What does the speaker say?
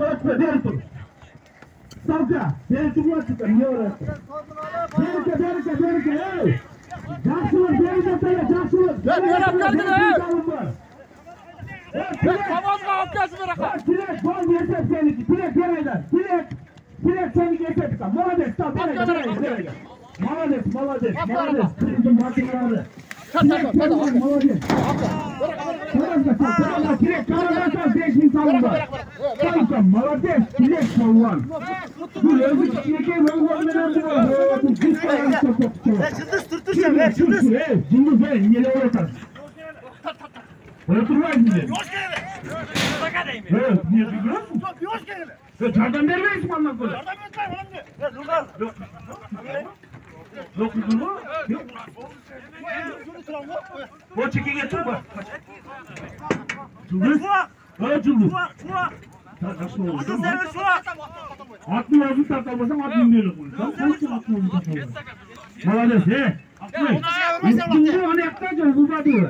Ötme, beri dur. Savca, beri çıkma çıkın, niye orası? Berike, ey! Jaksınız, beri detaya, jaksınız! Ben kaldın ey! Tilek! Kamazga apkası bırakın! Tilek, bol yeter seninki, Tilek yereyler, Tilek seninki yeter çıkan, molades, tamam, bereke. Молодец. Bizim maçıları. Tilek, молодец. Tilek, karamazsan 5 insan var. Kanka, молодец, Tilek savunman. Bu özü çiğnekeye vurgulanmadan bu var. Cıldız turturacağım ver cıldız. Cıldız ver, yine öğretir. Öğretirmez mi? Yoş gelene. Sakadayım. Evet, niye biliyor musun? Yoş gelene. Çardan vermeyiz mi anlam böyle? Yardım et lan oğlum de. Ver Lugar. Yok mu? Yok. O çeki getir bak. Cıldız. Ha cıldız. Nasıl oldu? Atın sen şu. Aklın ağzını takalmasam aklın böyle koy. Sen nasıl aklın ağzını takalmasın? Молодец, he. Aklın. Cıldız hani yaklaşacağız, uzatıyor.